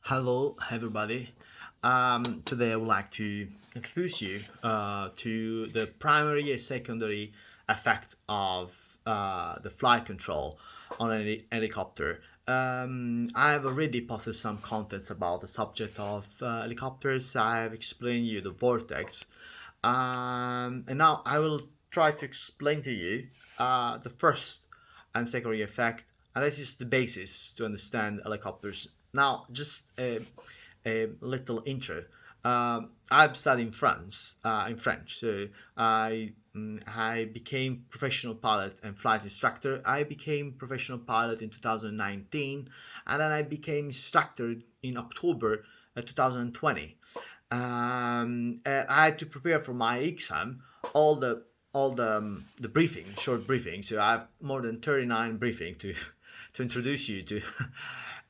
Hello, everybody. Today I would like to introduce you to the primary and secondary effect of the flight control on a helicopter. I have already posted some contents about the subject of helicopters. I have explained you the vortex, and now I will try to explain to you the first and secondary effect, and this is the basis to understand helicopters. Now, just a little intro. I've studied in France, in French, so I became professional pilot and flight instructor. I became professional pilot in 2019, and then I became instructor in October 2020. I had to prepare for my exam, all the briefing, short briefing. So I have more than 39 briefing to to introduce you to,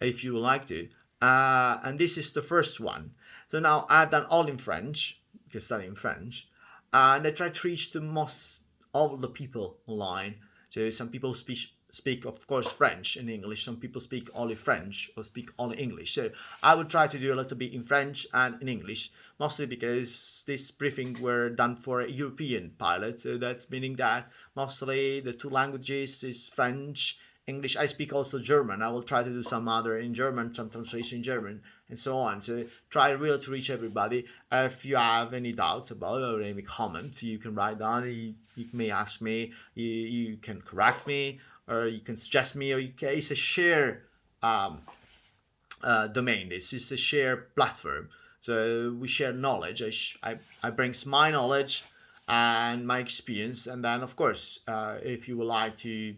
if you would like to. And this is the first one. So now I've done all in French because studying French, and I try to reach the most all the people online. So some people speak of course French and English. Some people speak only French or speak only English. So I would try to do a little bit in French and in English, mostly because this briefing were done for a European pilot. So that's meaning that mostly the two languages is French, English. I speak also German. I will try to do some other in German, some translation in German, and so on. So try really to reach everybody. If you have any doubts about it or any comment, you can write down. You may ask me. You can correct me, or you can suggest me, or it's a share domain. This is a shared platform. So we share knowledge. I brings my knowledge and my experience, and then of course, if you would like to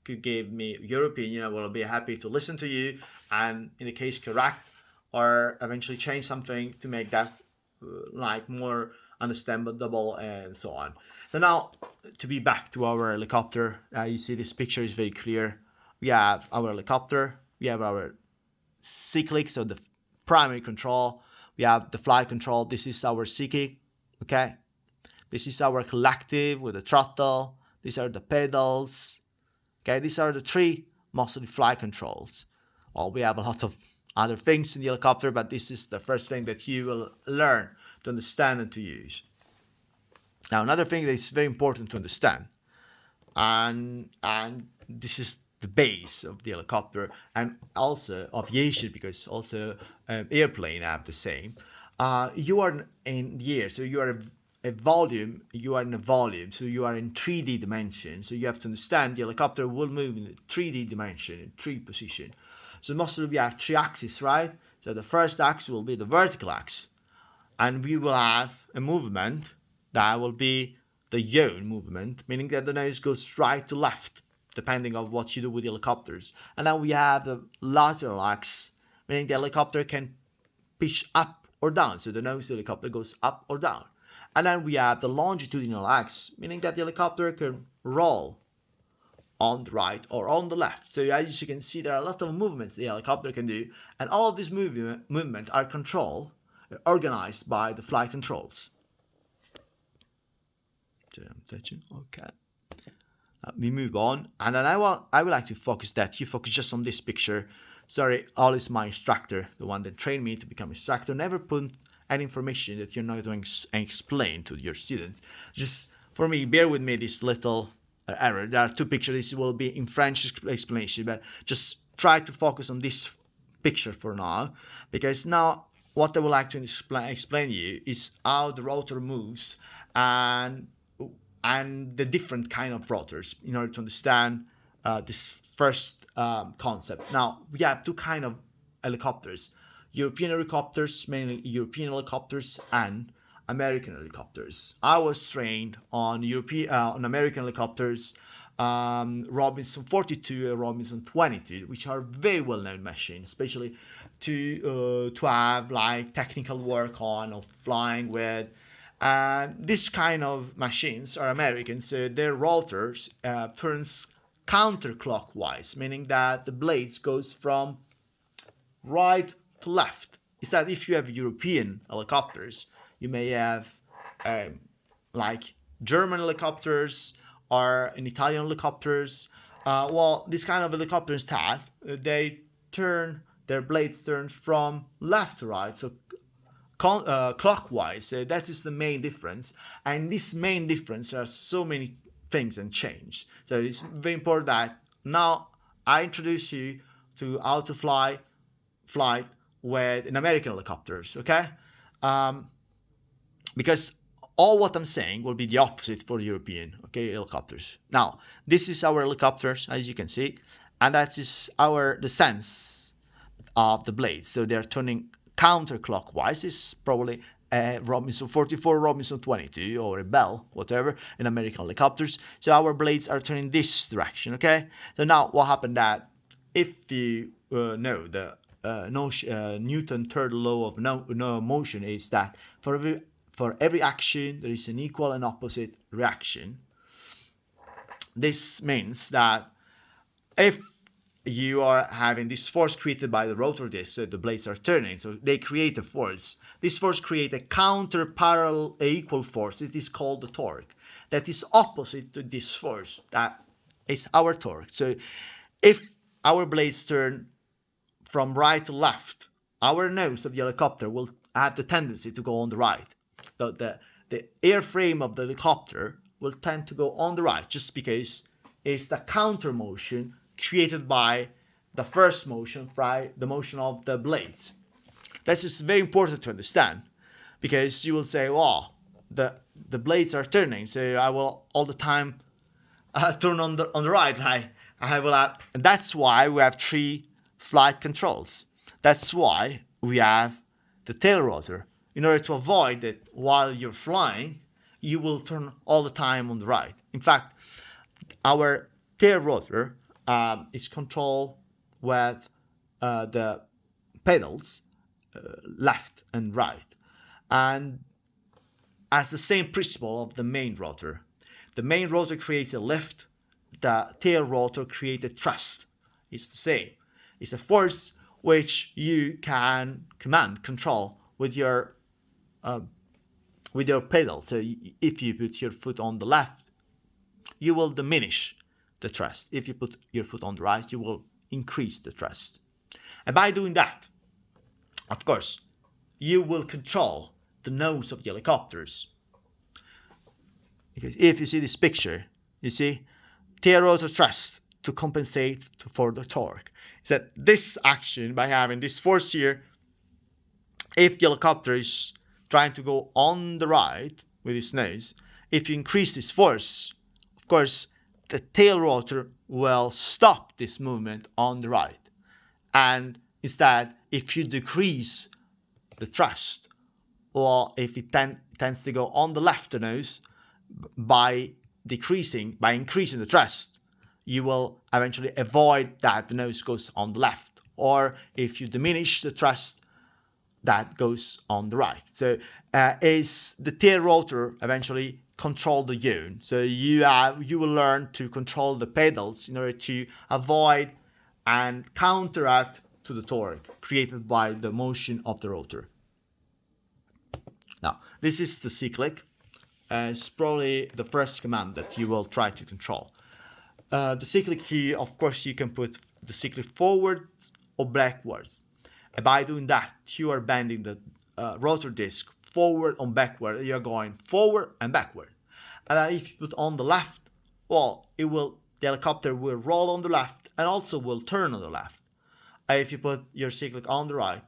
could give me your opinion, I will be happy to listen to you, and in the case correct or eventually change something to make that like more understandable and so on. So now to be back to our helicopter, you see this picture is very clear. We have our helicopter, we have our cyclic, so the primary control. We have the flight control. This is our cyclic, okay? This is our collective with the throttle. These are the pedals. Okay, these are the three mostly flight controls. Well, we have a lot of other things in the helicopter, but this is the first thing that you will learn to understand and to use. Now, another thing that is very important to understand, and this is the base of the helicopter and also aviation, because also airplane have the same. You are in the air, so you are a volume. You are in a volume, so you are in 3D dimension. So you have to understand the helicopter will move in 3D dimension in three position. So mostly we have three axes, right? So the first axis will be the vertical axis, and we will have a movement that will be the yaw movement, meaning that the nose goes right to left, depending on what you do with the helicopters. And then we have the lateral axis, meaning the helicopter can pitch up or down, so the nose of the helicopter goes up or down. And then we have the longitudinal axis, meaning that the helicopter can roll on the right or on the left. So as you can see, there are a lot of movements the helicopter can do, and all of these movement are controlled, organized by the flight controls. Okay. We move on, and then I would like to focus that you focus just on this picture. Sorry, all is my instructor, the one that trained me to become instructor. Never put any information that you're not going to explain to your students. Just for me, bear with me this little error. There are two pictures. This will be in French explanation, but just try to focus on this picture for now, because now what I would like to explain to you is how the rotor moves and the different kind of rotors in order to understand this first concept. Now we have two kind of helicopters: European helicopters, mainly European helicopters, and American helicopters. I was trained on on American helicopters, Robinson 42 and Robinson 22, which are very well-known machines, especially to have like technical work on or flying with. This kind of machines are American, so their rotors turns counterclockwise, meaning that the blades goes from right to left. Instead, if you have European helicopters, you may have like German helicopters or in Italian helicopters. Well, this kind of helicopters have they turn their blades turn from left to right, so clockwise. That is the main difference, and this main difference there are so many things and change. So it's very important that now I introduce you to how to flight with an American helicopters, okay? Because all what I'm saying will be the opposite for European, okay, helicopters. Now, this is our helicopters, as you can see, and that is the sense of the blades. So they're turning counterclockwise. It's probably a Robinson 44, Robinson 22, or a Bell, whatever, in American helicopters. So our blades are turning this direction, okay? So now what happened that if you know the Newton third law of no motion is that for every action there is an equal and opposite reaction. This means that if you are having this force created by the rotor disc, so the blades are turning, so they create a force. This force creates a counter parallel equal force. It is called the torque. That is opposite to this force. That is our torque. So if our blades turn from right to left, our nose of the helicopter will have the tendency to go on the right. So the airframe of the helicopter will tend to go on the right, just because it's the counter motion created by the first motion, the motion of the blades. That's just very important to understand, because you will say, well, the blades are turning, so I will all the time turn on the right. I will have, and that's why we have 3 flight controls. That's why we have the tail rotor, in order to avoid that while you're flying, you will turn all the time on the right. In fact, our tail rotor is controlled with the pedals left and right, and as the same principle of the main rotor. The main rotor creates a lift, the tail rotor creates a thrust. It's the same. It's a force which you can control with your pedal. So if you put your foot on the left, you will diminish the thrust. If you put your foot on the right, you will increase the thrust. And by doing that, of course, you will control the nose of the helicopters. Because if you see this picture, you see tail rotor thrust to compensate for the torque. Is that this action, by having this force here, if the helicopter is trying to go on the right with its nose, if you increase this force, of course, the tail rotor will stop this movement on the right. And instead, if you decrease the thrust, or if it tends to go on the left nose, by increasing the thrust, you will eventually avoid that the nose goes on the left. Or if you diminish the thrust, that goes on the right. So is the tail rotor eventually control the yaw. So you will learn to control the pedals in order to avoid and counteract to the torque created by the motion of the rotor. Now, this is the cyclic. It's probably the first command that you will try to control. The cyclic here, of course, you can put the cyclic forwards or backwards. And by doing that, you are bending the rotor disc forward and backward. You're going forward and backward. And if you put on the left, well, the helicopter will roll on the left and also will turn on the left. And if you put your cyclic on the right,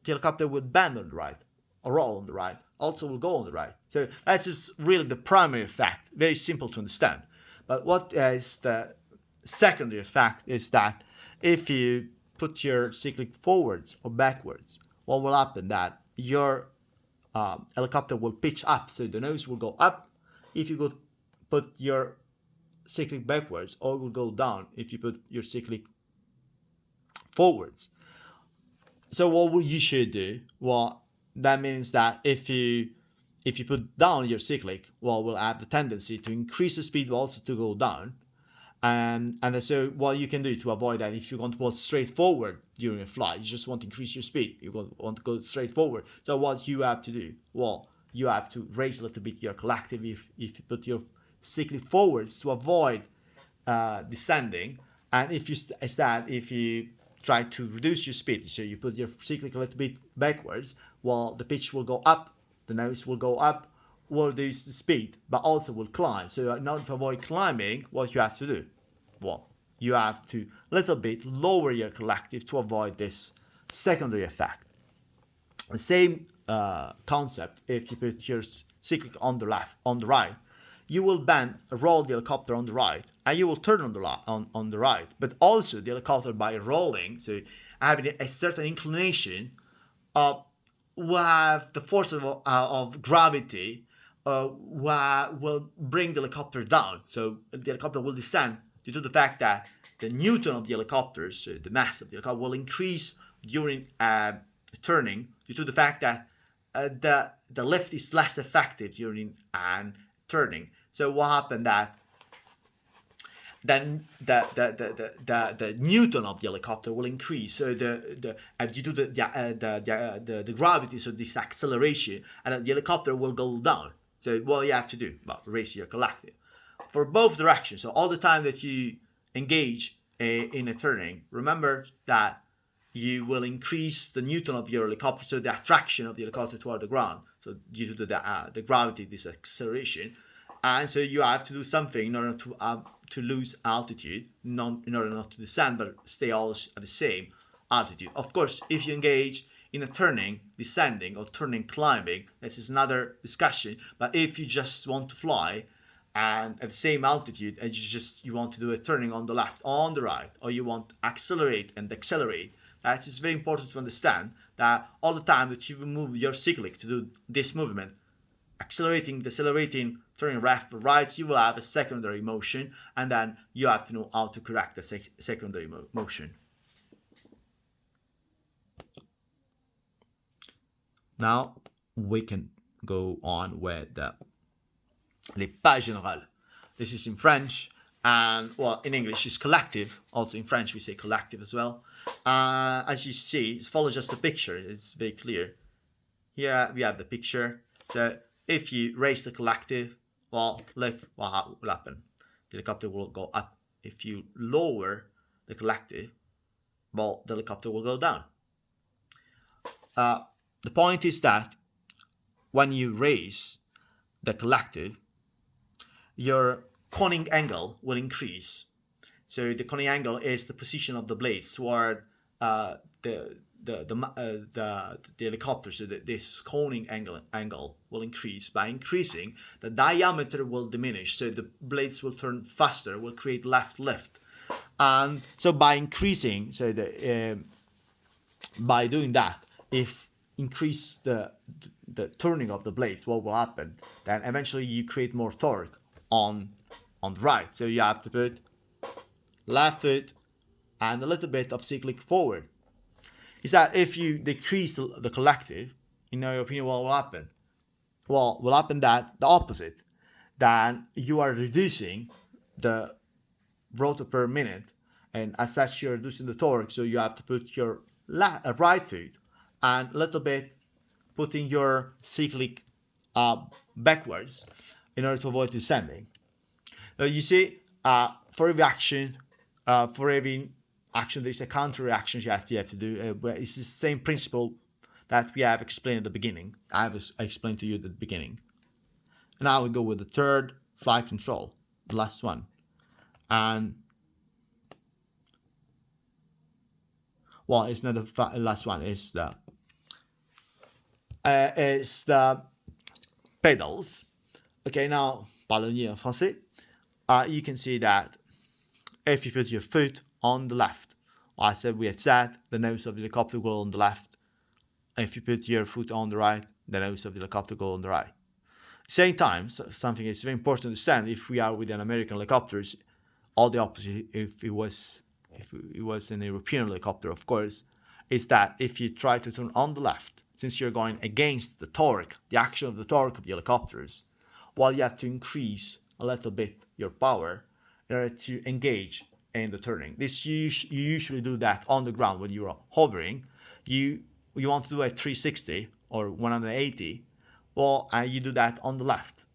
the helicopter will bend on the right or roll on the right, also will go on the right. So that's just really the primary effect. Very simple to understand. But what is the secondary effect is that if you put your cyclic forwards or backwards, what will happen that your helicopter will pitch up, so the nose will go up if you put your cyclic backwards, or it will go down if you put your cyclic forwards. So what you should do, well, that means that if you put down your cyclic, well, will have the tendency to increase the speed, but also to go down. And so what you can do to avoid that, if you want to go straight forward during a flight, you just want to increase your speed, you want to go straight forward. So what you have to do, well, you have to raise a little bit your collective if you put your cyclic forwards to avoid descending. And if you try to reduce your speed. So you put your cyclic a little bit backwards, while the pitch will go up, the nose will go up, will reduce the speed, but also will climb. So in order to avoid climbing, what you have to do? Well, you have to a little bit lower your collective to avoid this secondary effect. The same concept if you put your cyclic on the left, on the right, you will then roll the helicopter on the right and you will turn on the right. But also the helicopter, by rolling, so having a certain inclination, will have the force of gravity will bring the helicopter down. So the helicopter will descend due to the fact that the Newton of the helicopter, so the mass of the helicopter, will increase during turning due to the fact that the lift is less effective during turning. So what happened that then the Newton of the helicopter will increase. So due to the gravity, so this acceleration, and the helicopter will go down. So what you have to do? Well, raise your collective for both directions. So all the time that you engage in a turning, remember that you will increase the Newton of your helicopter, so the attraction of the helicopter toward the ground. So due to the gravity, this acceleration, and so you have to do something in order to lose altitude, in order not to descend, but stay always at the same altitude. Of course, if you engage in a turning, descending, or turning, climbing, this is another discussion. But if you just want to fly and at the same altitude, and you want to do a turning on the left, or on the right, or you want to accelerate and decelerate, that is very important to understand that all the time that you move your cyclic to do this movement, accelerating, decelerating, turning left or right, you will have a secondary motion, and then you have to know how to correct the secondary motion. Now we can go on with les pas générales. This is in French, and well, in English it's collective. Also in French we say collective as well. As you see, follow just the picture. It's very clear. Here we have the picture. So if you raise the collective, well, look what will happen. The helicopter will go up. If you lower the collective, well, the helicopter will go down. The point is that when you raise the collective, your conning angle will increase. So the conning angle is the position of the blades toward the helicopter. So that this conning angle will increase. By increasing, the diameter will diminish. So the blades will turn faster, will create left lift. And so by increasing, so by doing that, if increase the turning of the blades, what will happen? Then eventually you create more torque on the right. So you have to put left foot and a little bit of cyclic forward. Is that if you decrease the collective, in your opinion, what will happen? Well, will happen that the opposite. Then you are reducing the rotor per minute, and as such you're reducing the torque. So you have to put your right foot and a little bit putting your cyclic backwards in order to avoid descending. You see, for every action, there is a counter reaction you have to do. But it's the same principle that we have explained at the beginning. I explained to you at the beginning. And now we go with the third, flight control, the last one. And well, it's not the last one. It's the pedals. Okay, now parlons en français. You can see that if you put your foot on the left, we have said the nose of the helicopter will go on the left. If you put your foot on the right, the nose of the helicopter go on the right. Same time, something is very important to understand. If we are with an American helicopters, all the opposite. If it was an European helicopter, of course, is that if you try to turn on the left, since you're going against the torque, the action of the torque of the helicopters, while you have to increase a little bit your power in order to engage in the turning. This you usually do that on the ground when you are hovering. You want to do a 360 or 180, well, you do that on the left.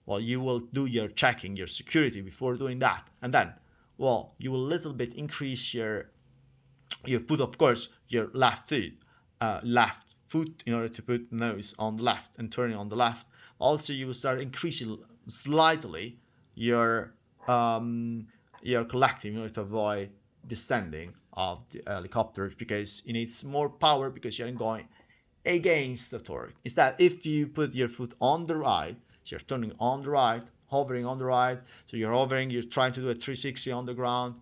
Well, you will do your checking, your security before doing that, and then, well, you will little bit increase your you put, of course, your left foot in order to put nose on the left and turning on the left. Also, you will start increasing slightly your your collective in order to avoid descending of the helicopters, because it needs more power because you're going against the torque. Is that if you put your foot on the right, so you're turning on the right, hovering on the right, so you're hovering, you're trying to do a 360 on the ground.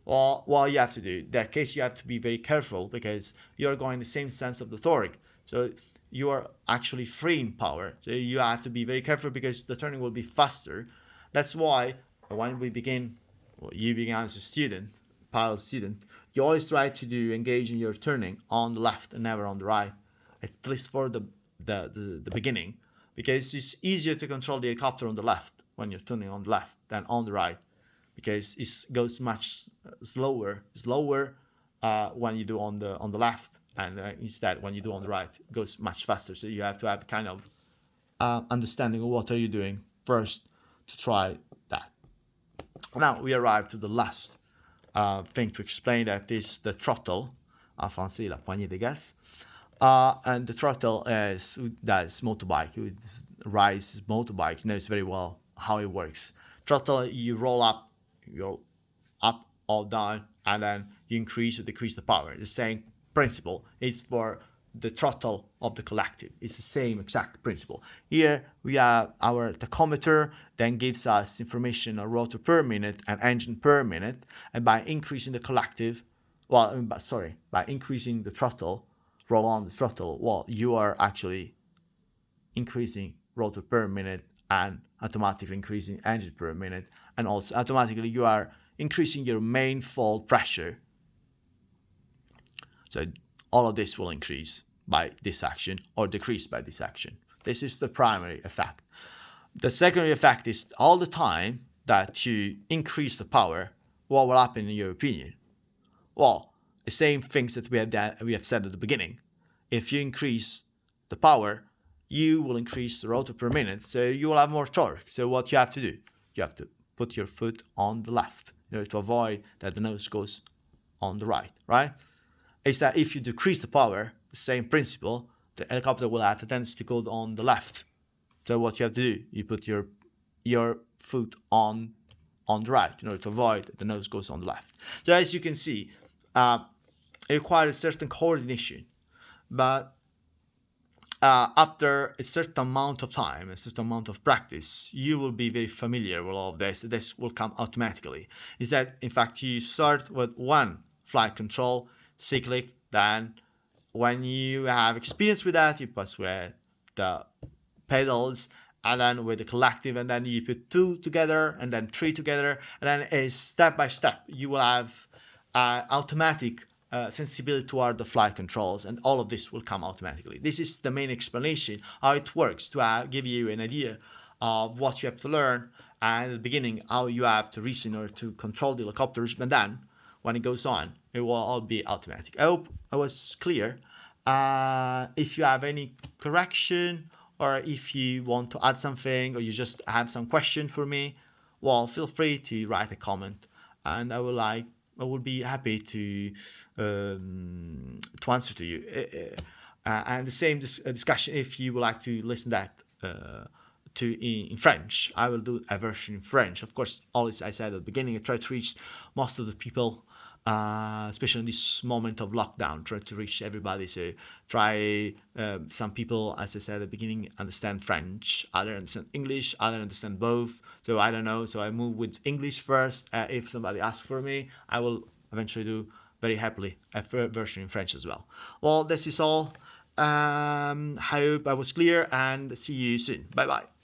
Well, what you have to do, in that case, you have to be very careful because you're going the same sense of the torque. So you are actually freeing power. So you have to be very careful because the turning will be faster. That's why when we begin, well, you begin as a student, pilot student, you always try to do engage in your turning on the left and never on the right, at least for the beginning, because it's easier to control the helicopter on the left when you're turning on the left than on the right, because it goes much slower when you do on the left, and instead when you do on the right it goes much faster. So you have to have kind of understanding of what are you doing first to try that. Now we arrive to the last thing to explain, that is the throttle, en français la poignée de gaz. And the throttle is, that is motorbike, who rides motorbike knows very well how it works. Throttle, you roll up or down, and then you increase or decrease the power. The same principle is for the throttle of the collective. It's the same exact principle. Here we have our tachometer, then gives us information on rotor per minute and engine per minute, and by increasing the collective, by increasing the throttle, roll on the throttle, well, you are actually increasing rotor per minute and automatically increasing engine per minute, and also automatically you are increasing your manifold pressure. So all of this will increase by this action or decrease by this action. This is the primary effect. The secondary effect is all the time that you increase the power, what will happen in your opinion? Well, the same things that we have said at the beginning. If you increase the power, you will increase the rotor per minute, so you will have more torque. So what you have to do, you have to put your foot on the left in order to avoid that the nose goes on the right, right? Is that if you decrease the power, the same principle, the helicopter will have a tendency to go on the left. So what you have to do, you put your foot on the right in order to avoid that the nose goes on the left. So as you can see, it requires certain coordination, but after a certain amount of time, a certain amount of practice, you will be very familiar with all of this. This will come automatically. Is that, in fact, you start with one flight control, cyclic, then when you have experience with that, you pass with the pedals, and then with the collective, and then you put 2 together, and then 3 together, and then step by step, you will have automatic sensibility toward the flight controls, and all of this will come automatically. This is the main explanation how it works, to give you an idea of what you have to learn, and at the beginning how you have to reach in order to control the helicopters, but then when it goes on, it will all be automatic. I hope I was clear. If you have any correction, or if you want to add something, or you just have some question for me, well, feel free to write a comment, and I would be happy to answer to you. And the same discussion, if you would like to listen that in French, I will do a version in French. Of course, always, I said at the beginning, I try to reach most of the people, especially in this moment of lockdown, try to reach everybody. So some people, as I said at the beginning, understand French, other understand English, other understand both. So I don't know. So I move with English first. If somebody asks for me, I will eventually do very happily a version in French as well. Well, this is all. Hope I was clear, and see you soon. Bye bye.